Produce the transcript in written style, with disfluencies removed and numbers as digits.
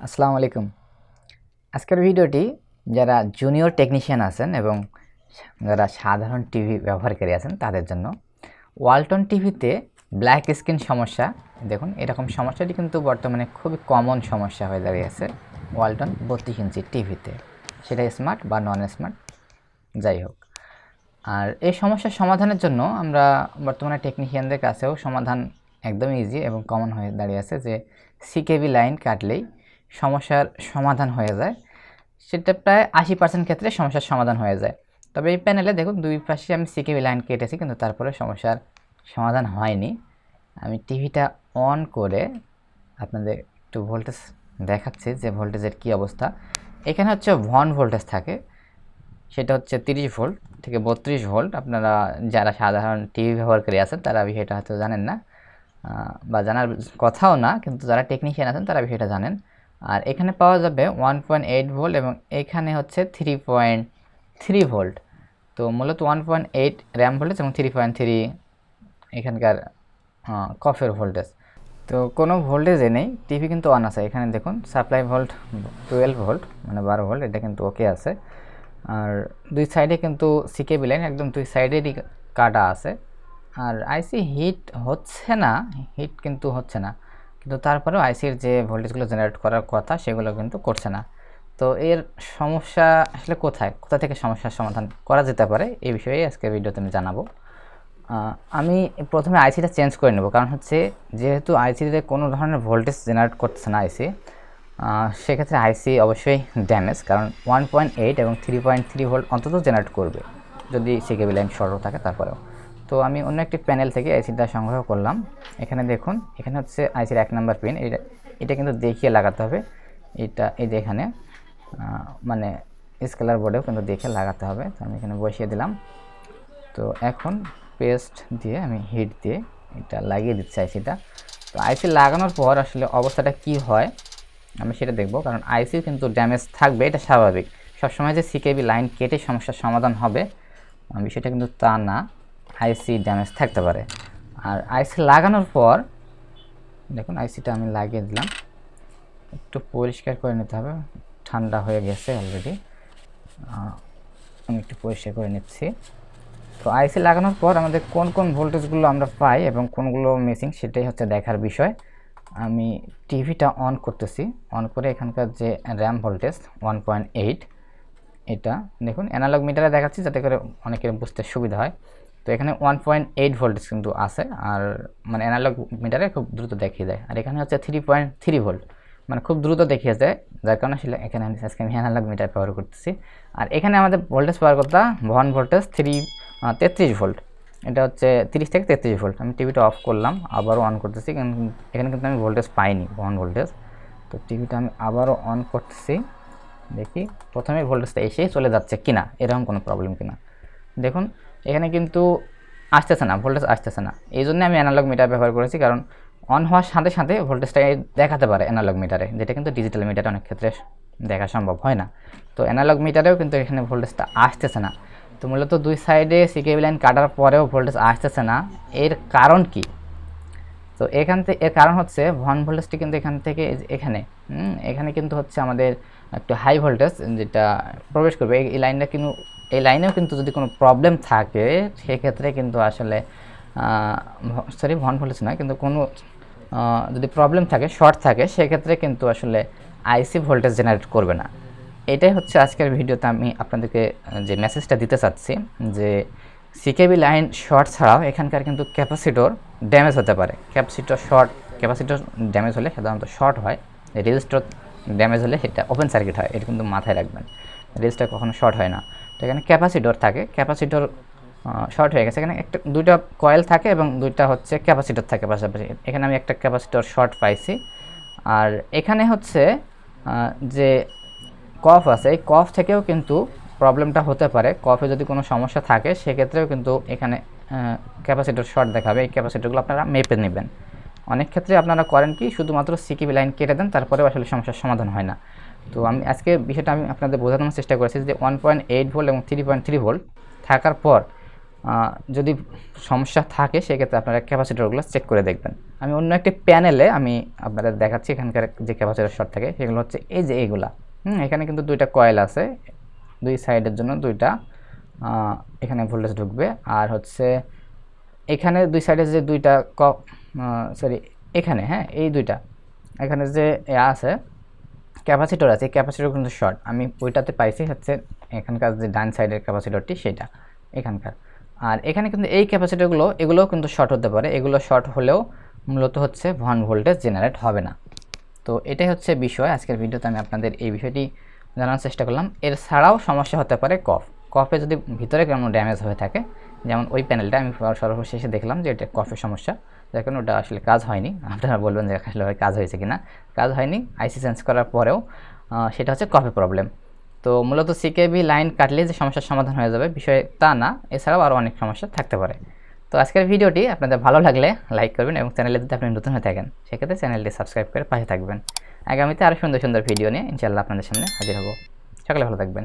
আসসালামু আলাইকুম। আজকের ভিডিওটি যারা জুনিয়র টেকনিশিয়ান আছেন এবং যারা সাধারণ টিভি ব্যবহারকারী আছেন তাদের জন্য। ওয়ালটন টিভিতে ব্ল্যাক স্ক্রিন সমস্যা, দেখুন এরকম সমস্যাটি কিন্তু বর্তমানে খুবই কমন সমস্যা হয়ে দাঁড়িয়েছে ওয়ালটন 32 ইঞ্চি টিভিতে, সেটা স্মার্ট বা নন স্মার্ট যাই হোক। আর এই সমস্যার সমাধানের জন্য আমরা বর্তমানে টেকনিশিয়ানদের কাছেও সমাধান একদম ইজি এবং কমন হয়ে দাঁড়িয়েছে যে সিকেবি লাইন কাটলেই সমস্যার সমাধান হয়ে যায়। সেটা প্রায় 80% ক্ষেত্রে সমস্যার সমাধান হয়ে যায়। তবে এই প্যানেলে দেখুন দুই পাশে আমি সিকেবি লাইন কেটেছি, কিন্তু তারপরে সমস্যার সমাধান হয়নি। আমি টিভিটা অন করে আপনাদের একটু ভোল্টেজ দেখাচ্ছি যে ভোল্টেজের কী অবস্থা। এখানে হচ্ছে ভন ভোল্টেজ থাকে, সেটা হচ্ছে 30 ভোল্ট থেকে 32 ভোল্ট। আপনারা যারা সাধারণ টিভি ব্যবহারকারী আছেন তারা বিষয়টা হয়তো জানেন না বা জানার কথাও না, কিন্তু যারা টেকনিশিয়ান আছেন তারা বিষয়টা জানেন। আর এখানে পাওয়া যাবে 1.8 ভোল্ট এবং এখানে হচ্ছে 3.3 ভোল্ট। তো মূলত 1.8 র্যাম ভোল্টেজ এবং 3.3 এখানকার কফের ভোল্টেজ। তো কোনো ভোল্টেজে নেই, টিভি কিন্তু অন আছে। এখানে দেখুন সাপ্লাই ভোল্ট 12 ভোল্ট মানে 12 ভোল্ট, এটা কিন্তু ওকে আছে। আর দুই সাইডে কিন্তু সিকেবি লাইন একদম দুই সাইডেরই কাটা আছে। আর আইসি হিট হচ্ছে না, হিট কিন্তু হচ্ছে না, কিন্তু তারপরেও আইসির যে ভোল্টেজগুলো জেনারেট করার কথা সেগুলো কিন্তু করছে না। তো এর সমস্যা আসলে কোথা থেকে সমস্যার সমাধান করা যেতে পারে এই বিষয়ে আজকের ভিডিওতে আমি জানাবো। আমি প্রথমে আইসিটা চেঞ্জ করে নেব, কারণ হচ্ছে যেহেতু আইসিতে কোনো ধরনের ভোল্টেজ জেনারেট করছে না আইসি, সেক্ষেত্রে আইসি অবশ্যই ড্যামেজ, কারণ 1.8 এবং 3.3 ভোল্ট অন্তত জেনারেট করবে যদি সিকেবি লাইন শর্টও থাকে তারপরেও। তো আমি অন্য একটি প্যানেল থেকে আইসিটা সংগ্রহ করলাম। এখানে দেখুন, এখানে হচ্ছে আইসির 1 নাম্বার পিন, এটা কিন্তু দেখিয়ে লাগাতে হবে। এই যে এখানে মানে স্কেলার বোর্ডেও কিন্তু দেখে লাগাতে হবে। তো আমি এখানে বসিয়ে দিলাম। তো এখন পেস্ট দিয়ে আমি হিট দিয়ে এটা লাগিয়ে দিচ্ছি আইসিটা। তো আইসি লাগানোর পর আসলে অবস্থাটা কি হয় আমি সেটা দেখব, কারণ আইসিও কিন্তু ড্যামেজ থাকবে, এটা স্বাভাবিক। সবসময় যে সিকেবি লাইন কেটে সমস্যার সমাধান হবে বিষয়টা কিন্তু তা না, আইসি ড্যামেজ থাকতে পারে। আর আইসি লাগানোর পর দেখুন আইসিটা আমি লাগিয়ে দিলাম, একটু পরিষ্কার করে নিতে হবে, ঠান্ডা হয়ে গেছে অলরেডি। আমি একটু পরিষ্কার করে নিচ্ছি। তো আইসি লাগানোর পর আমাদের কোন কোন ভোল্টেজগুলো আমরা পাই এবং কোনগুলো মিসিং সেটাই হচ্ছে দেখার বিষয়। আমি টিভিটা অন করতেছি, অন করে এখানকার যে র্যাম ভোল্টেজ 1.8, এটা দেখুন অ্যানালগ মিটারে দেখাচ্ছি যাতে করে অনেকের বুঝতে সুবিধা হয়। তো এখানে 1.8 ভোল্টেজ কিন্তু আছে, আর মানে অ্যানালগ মিটারে খুব দ্রুত দেখিয়ে দেয়। আর এখানে হচ্ছে 3.3 ভোল্ট, মানে খুব দ্রুত দেখিয়ে দেয়, যার কারণে আসলে এখানে আজকে আমি অ্যানালগ মিটার ব্যবহার করতেছি। আর এখানে আমাদের ভোল্টেজ পাওয়ার কথা ভন ভোল্টেজ 33 ভোল্ট, এটা হচ্ছে 30 থেকে 33 ভোল্ট। আমি টিভিটা অফ করলাম, আবারও অন করতেছি, এখানে কিন্তু আমি ভোল্টেজ পাইনি ভন ভোল্টেজ। তো টিভিটা আমি আবারও অন করতেছি, দেখি প্রথমে ভোল্টেজটা এসেই চলে যাচ্ছে কিনা, এরকম কোনো প্রবলেম কিনা। দেখুন এখানে কিন্তু আসতেছে না, ভোল্টেজ আসতেছে না। এই জন্য আমি অ্যানালগ মিটার ব্যবহার করেছি, কারণ অন হওয়ার সাথে সাথে ভোল্টেজটা দেখাতে পারে অ্যানালগ মিটারে, যেটা কিন্তু ডিজিটাল মিটারে অনেক ক্ষেত্রে দেখা সম্ভব হয় না। তো অ্যানালগ মিটারেও কিন্তু এখানে ভোল্টেজটা আসতেছে না। তো মূলত দুই সাইডে সিকেবি লাইন কাটার পরেও ভোল্টেজ আসতেছে না, এর কারণ কি? তো এর কারণ হচ্ছে ভন ভোল্টেজটি কিন্তু এখান থেকে এখানে কিন্তু হচ্ছে আমাদের একটু হাই ভোল্টেজ যেটা প্রবেশ করবে এই লাইনটা, কিন্তু এই লাইনেও কিন্তু যদি কোনো প্রবলেম থাকে সেক্ষেত্রে কিন্তু আসলে ভন ভোল্টেজ নয়, কিন্তু কোনো যদি প্রবলেম থাকে, শর্ট থাকে, সেক্ষেত্রে কিন্তু আসলে আইসি ভোল্টেজ জেনারেট করবে না। এটাই হচ্ছে আজকের ভিডিওতে আমি আপনাদেরকে যে মেসেজটা দিতে চাচ্ছি, যে সিকেবি লাইন শর্ট ছাড়াও এখানকার কিন্তু ক্যাপাসিটর ড্যামেজ হতে পারে। ক্যাপাসিটর ড্যামেজ হলে সাধারণত শর্ট হয়, রেজিস্টার ড্যামেজ হলে সেটা ওপেন সার্কিট হয়, এটা কিন্তু মাথায় রাখবেন। রেজিস্টার কখনো শর্ট হয় না। তো এখানে ক্যাপাসিটর থাকে, ক্যাপাসিটর শর্ট হয়ে গেছে। এখানে দুইটা কয়েল থাকে এবং দুইটা হচ্ছে ক্যাপাসিটর থাকে পাশাপাশি। এখানে আমি একটা ক্যাপাসিটর শর্ট পাইছি। আর এখানে হচ্ছে যে কফ আছে, এই কফ থেকেও কিন্তু প্রবলেমটা হতে পারে। কফে যদি কোনো সমস্যা থাকে সেক্ষেত্রেও কিন্তু এখানে ক্যাপাসিটর শর্ট দেখাবে। এই ক্যাপাসিটরগুলো আপনারা মেপে নেবেন। অনেক ক্ষেত্রে আপনারা করেন কি, শুধুমাত্র সিকিবি লাইন কেটে দেন, তারপরেও আসলে সমস্যার সমাধান হয় না। তো আমি আজকে বিষয়টা আমি আপনাদের বোঝানোর চেষ্টা করেছি যে 1.8 ভোল্ট এবং 3.3 ভোল্ট থাকার পর যদি সমস্যা থাকে সেক্ষেত্রে আপনারা ক্যাপাসিটরগুলো চেক করে দেখবেন। আমি অন্য একটি প্যানেলে আমি আপনাদের দেখাচ্ছি এখানকার যে ক্যাপাসিটর শর্ট থাকে সেগুলো হচ্ছে এই যে এইগুলা। এখানে কিন্তু দুইটা কয়েল আছে, দুই সাইডের জন্য দুইটা, এখানে ভোল্টেজ ঢুকবে। আর হচ্ছে এখানে দুই সাইডে যে দুইটা সরি এখানে, হ্যাঁ এই দুইটা এখানে যে আছে ক্যাপাসিটর আছে, এই ক্যাপাসিটর কিন্তু শর্ট। আমি ওইটাতে পাইছি হচ্ছে এখানকার যে ডান সাইডের ক্যাপাসিটরটি সেটা এখানকার। আর এখানে কিন্তু এই ক্যাপাসিটরগুলো এগুলোও কিন্তু শর্ট হতে পারে, এগুলো শর্ট হলেও মূলত হচ্ছে 1 ভোল্টেজ জেনারেট হবে না। তো এটাই হচ্ছে বিষয়। আজকের ভিডিওতে আমি আপনাদের এই বিষয়টি জানার চেষ্টা করলাম। এর ছাড়াও সমস্যা হতে পারে কফে যদি ভিতরে কোনো ড্যামেজ হয়ে থাকে, যেমন ওই প্যানেলটা আমি সর্বশেষে দেখলাম যে এটা কফের সমস্যা, যার কারণে ওটা আসলে কাজ হয়নি। আপনারা বলবেন যে আসলে কাজ হয়েছে কিনা, কাজ হয়নি। আইসি চেঞ্জ করার পরেও সেটা হচ্ছে কফে প্রবলেম। তো মূলত সিকেবি লাইন কাটলে যে সমস্যার সমাধান হয়ে যাবে বিষয় তা না, এছাড়াও আরও অনেক সমস্যা থাকতে পারে। তো আজকের ভিডিওটি আপনাদের ভালো লাগলে লাইক করবেন এবং চ্যানেলে যদি আপনি নতুন হয়ে থাকেন সেক্ষেত্রে চ্যানেলটি সাবস্ক্রাইব করে পাশে থাকবেন। আগামীতে আরও সুন্দর সুন্দর ভিডিও নিয়ে ইনশাআল্লাহ আপনাদের সামনে হাজির হব। সকলে ভালো থাকবেন।